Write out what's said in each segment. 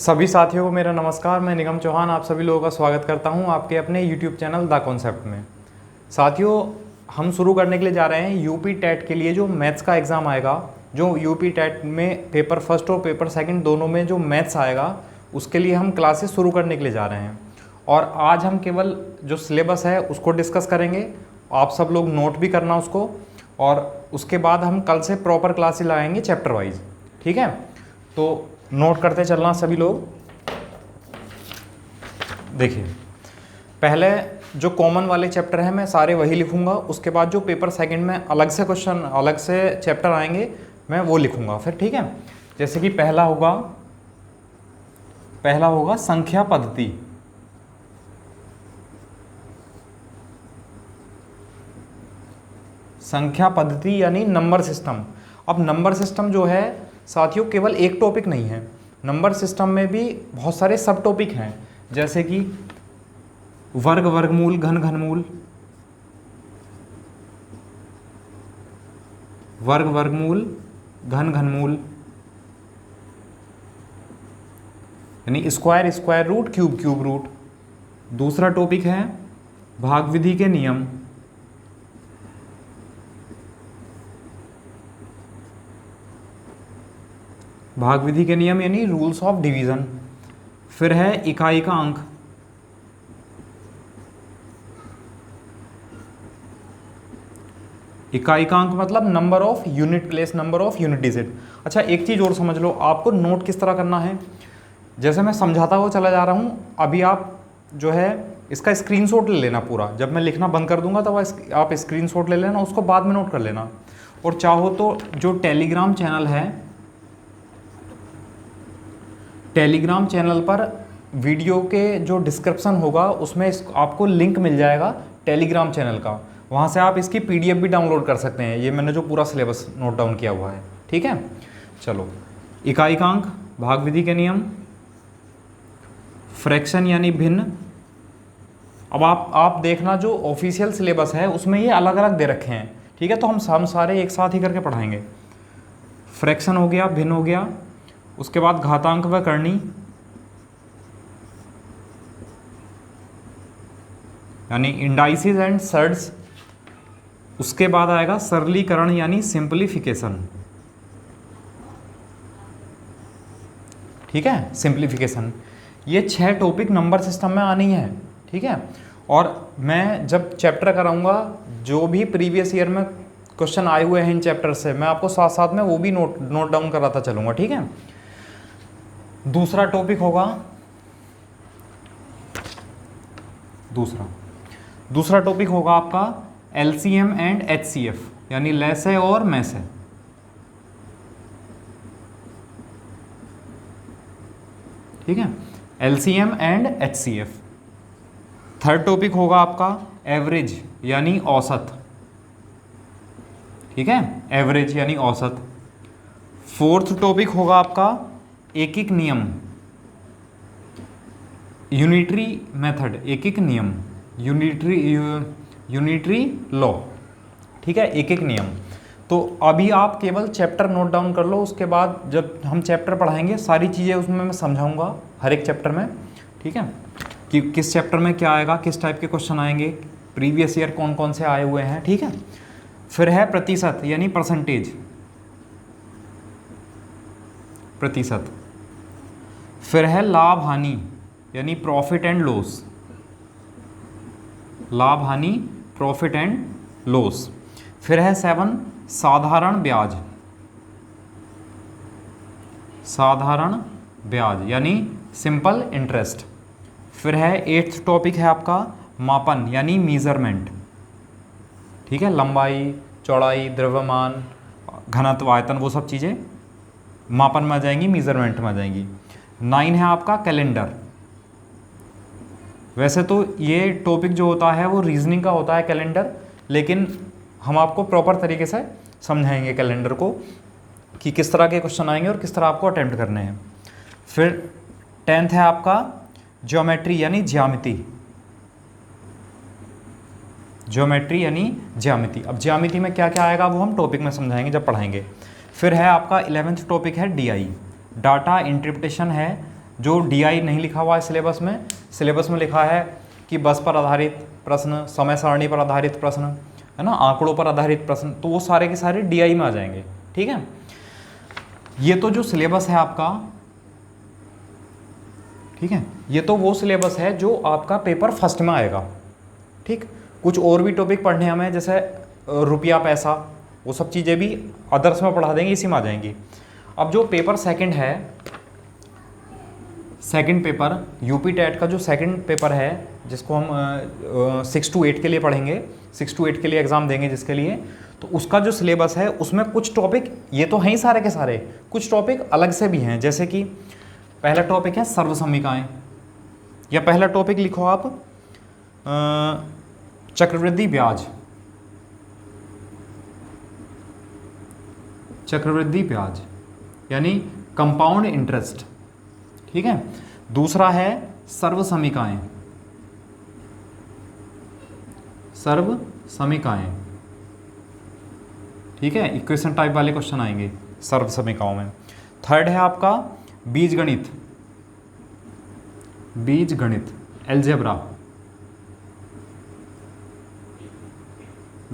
सभी साथियों को मेरा नमस्कार। मैं निगम चौहान आप सभी लोगों का स्वागत करता हूं आपके अपने YouTube चैनल द कॉन्सेप्ट में। साथियों, हम शुरू करने के लिए जा रहे हैं यूपी टेट के लिए जो मैथ्स का एग्ज़ाम आएगा, जो यूपी टेट में पेपर फर्स्ट और पेपर सेकंड दोनों में जो मैथ्स आएगा, उसके लिए हम क्लासेस शुरू करने के लिए जा रहे हैं। और आज हम केवल जो सिलेबस है उसको डिस्कस करेंगे। आप सब लोग नोट भी करना उसको, और उसके बाद हम कल से प्रॉपर क्लासेस लगाएंगे चैप्टर वाइज। ठीक है, तो नोट करते चलना सभी लोग। देखिए, पहले जो कॉमन वाले चैप्टर हैं मैं सारे वही लिखूंगा। उसके बाद जो पेपर सेकंड में अलग से क्वेश्चन, अलग से चैप्टर आएंगे, मैं वो लिखूंगा फिर। ठीक है, जैसे कि पहला होगा संख्या पद्धति। संख्या पद्धति यानी नंबर सिस्टम। अब नंबर सिस्टम जो है साथियों केवल एक टॉपिक नहीं है, नंबर सिस्टम में भी बहुत सारे सब टॉपिक हैं, जैसे कि वर्ग, वर्गमूल, घन, घनमूल, वर्ग, वर्गमूल, घन, घनमूल, यानी square, square root, cube, cube root. दूसरा टॉपिक है भाग विधि के नियम। भाग विधि के नियम यानी रूल्स ऑफ डिवीजन। फिर है इकाई का अंक। इकाई का अंक मतलब number of unit place, number of unit digit. अच्छा, एक चीज़ और समझ लो, आपको नोट किस तरह करना है। जैसे मैं समझाता हुआ चला जा रहा हूँ, अभी आप जो है इसका स्क्रीनशॉट ले लेना पूरा। जब मैं लिखना बंद कर दूंगा तब आप स्क्रीनशॉट ले लेना, उसको बाद में नोट कर लेना। और चाहो तो जो टेलीग्राम चैनल है, टेलीग्राम चैनल पर वीडियो के जो डिस्क्रिप्शन होगा उसमें आपको लिंक मिल जाएगा टेलीग्राम चैनल का। वहाँ से आप इसकी PDF भी डाउनलोड कर सकते हैं। ये मैंने जो पूरा सिलेबस नोट डाउन किया हुआ है। ठीक है, चलो। इकाई का अंक, भाग विधि के नियम, फ्रैक्शन यानी भिन्न। अब आप देखना जो ऑफिशियल सिलेबस है उसमें ये अलग अलग दे रखे हैं। ठीक है, तो हम सारे एक साथ ही करके पढ़ाएंगे। फ्रैक्शन हो गया, भिन्न हो गया। उसके बाद घातांक व करनी, यानी इंडाइसिस एंड सर्ड्स। उसके बाद आएगा सरलीकरण यानी सिंपलीफिकेशन। ठीक है, सिंपलीफिकेशन। ये 6 टॉपिक नंबर सिस्टम में आनी है। ठीक है, और मैं जब चैप्टर कराऊंगा, जो भी प्रीवियस ईयर में क्वेश्चन आए हुए हैं इन चैप्टर से, मैं आपको साथ साथ में वो भी नोट डाउन कराता चलूंगा। ठीक है, दूसरा टॉपिक होगा, दूसरा टॉपिक होगा आपका LCM एंड HCF, यानी लैसे और मैसे। ठीक है, LCM and HCF। Third topic होगा आपका एवरेज यानी औसत। ठीक है, एवरेज यानी औसत। फोर्थ टॉपिक होगा आपका एकिक नियम, यूनिटरी मेथड, एकिक नियम, यूनिटरी लॉ। ठीक है, एक नियम। तो अभी आप केवल चैप्टर नोट डाउन कर लो, उसके बाद जब हम चैप्टर पढ़ाएंगे सारी चीज़ें उसमें मैं समझाऊंगा हर एक चैप्टर में। ठीक है, कि किस चैप्टर में क्या आएगा, किस टाइप के क्वेश्चन आएंगे, प्रीवियस ईयर कौन कौन से आए हुए हैं। ठीक है, फिर है प्रतिशत यानी परसेंटेज, प्रतिशत। फिर है लाभ हानि यानी प्रॉफिट एंड लॉस, लाभ हानि, प्रॉफिट एंड लॉस। फिर है 7 साधारण ब्याज, साधारण ब्याज यानी सिंपल इंटरेस्ट। फिर है 8th टॉपिक है आपका मापन यानी मीजरमेंट। ठीक है, लंबाई, चौड़ाई, द्रव्यमान, घनत्व, आयतन, वो सब चीज़ें मापन में आ जाएंगी, मीजरमेंट में आ जाएंगी। 9 है आपका कैलेंडर। वैसे तो ये टॉपिक जो होता है वो रीजनिंग का होता है कैलेंडर, लेकिन हम आपको प्रॉपर तरीके से समझाएंगे कैलेंडर को कि किस तरह के क्वेश्चन आएंगे और किस तरह आपको अटेम्प्ट करने हैं। फिर 10th है आपका ज्योमेट्री यानी ज्यामिति, ज्योमेट्री यानी ज्यामिति। अब ज्यामिति में क्या क्या आएगा वो हम टॉपिक में समझाएंगे जब पढ़ाएंगे। फिर है आपका 11th टॉपिक है DI, डाटा इंटरप्रिटेशन है, जो DI नहीं लिखा हुआ है सिलेबस में लिखा है कि बस पर आधारित प्रश्न, समय सारणी पर आधारित प्रश्न, है ना, आंकड़ों पर आधारित प्रश्न, तो वो सारे के सारे DI में आ जाएंगे। ठीक है, ये तो जो सिलेबस है आपका, ठीक है, ये तो वो सिलेबस है जो आपका पेपर फर्स्ट में आएगा। ठीक, कुछ और भी टॉपिक पढ़ने हमें, जैसे रुपया पैसा, वो सब चीज़ें भी अदर्स में पढ़ा देंगे, इसी में आ जाएंगी। अब जो पेपर सेकंड है, सेकंड पेपर यूपी टेट का जो सेकंड पेपर है, जिसको हम 6 to 8 के लिए पढ़ेंगे, 6 to 8 के लिए एग्ज़ाम देंगे जिसके लिए, तो उसका जो सिलेबस है उसमें कुछ टॉपिक, ये तो हैं ही सारे के सारे, कुछ टॉपिक अलग से भी हैं। जैसे कि पहला टॉपिक है सर्वसमीकाएँ, या पहला टॉपिक लिखो आप चक्रवृद्धि ब्याज, चक्रवृद्धि ब्याज यानी कंपाउंड इंटरेस्ट। ठीक है, दूसरा है सर्वसमीकाएँ, सर्वसमीकाएँ, ठीक है, इक्वेशन टाइप वाले क्वेश्चन आएंगे सर्वसमीकाओं में। थर्ड है आपका बीजगणित, बीजगणित एलजेब्रा,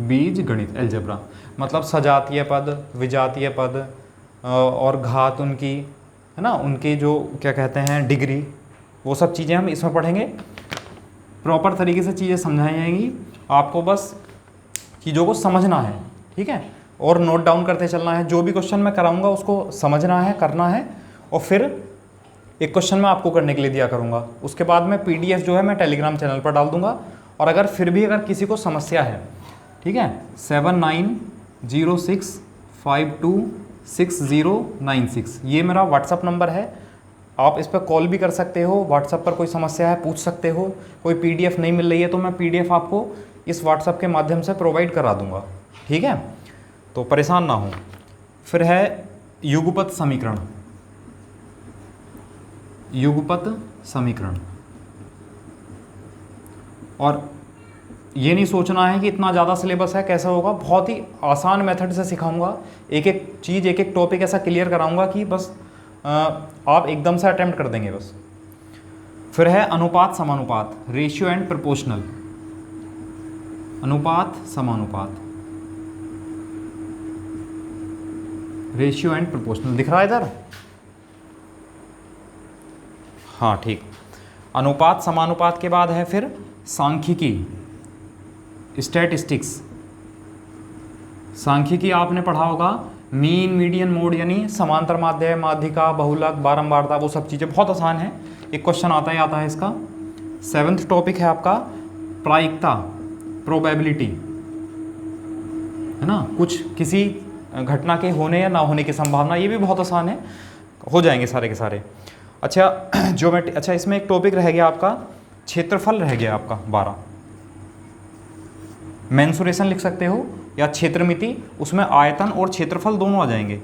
बीजगणित एलजेब्रा मतलब सजातीय पद, विजातीय पद और घात उनकी, है ना, उनकी जो क्या कहते हैं डिग्री, वो सब चीज़ें हम इसमें पढ़ेंगे। प्रॉपर तरीके से चीज़ें समझाई जाएंगी, आपको बस चीज़ों को समझना है। ठीक है, और नोट डाउन करते चलना है, जो भी क्वेश्चन मैं कराऊंगा उसको समझना है, करना है, और फिर एक क्वेश्चन मैं आपको करने के लिए दिया करूंगा। उसके बाद में PDF जो है मैं टेलीग्राम चैनल पर डाल दूंगा। और अगर फिर भी अगर किसी को समस्या है, ठीक है, 7906526096 ये मेरा व्हाट्सअप नंबर है, आप इस पर कॉल भी कर सकते हो। व्हाट्सअप पर कोई समस्या है पूछ सकते हो। कोई PDF नहीं मिल रही है तो मैं PDF आपको इस व्हाट्सअप के माध्यम से प्रोवाइड करा दूंगा। ठीक है, तो परेशान ना हो। फिर है युगपत समीकरण, युगपत समीकरण। और ये नहीं सोचना है कि इतना ज़्यादा सिलेबस है कैसा होगा, बहुत ही आसान मेथड से सिखाऊंगा। एक एक चीज़, एक एक टॉपिक ऐसा क्लियर कराऊंगा कि बस आप एकदम से अटेम्प्ट कर देंगे बस। फिर है अनुपात समानुपात, रेशियो एंड प्रोपोर्शनल, अनुपात समानुपात, रेशियो एंड प्रोपोर्शनल दिख रहा है इधर? हाँ ठीक। अनुपात समानुपात के बाद है फिर सांख्यिकी, स्टैटिस्टिक्स। सांख्यिकी आपने पढ़ा होगा, मीन मीडियन मोड यानी समांतर माध्य, माध्यिका, बहुलक, बारंबारता, वो सब चीज़ें बहुत आसान है। एक क्वेश्चन आता है इसका। 7th टॉपिक है आपका प्रायिकता, प्रोबेबिलिटी, है ना, कुछ किसी घटना के होने या ना होने की संभावना, ये भी बहुत आसान है, हो जाएंगे सारे के सारे। अच्छा ज्योमेट्री, अच्छा इसमें एक टॉपिक रह गया आपका क्षेत्रफल, रह गया आपका 12। मेंसुरेशन लिख सकते हो या क्षेत्रमिति, उसमें आयतन और क्षेत्रफल दोनों आ जाएंगे।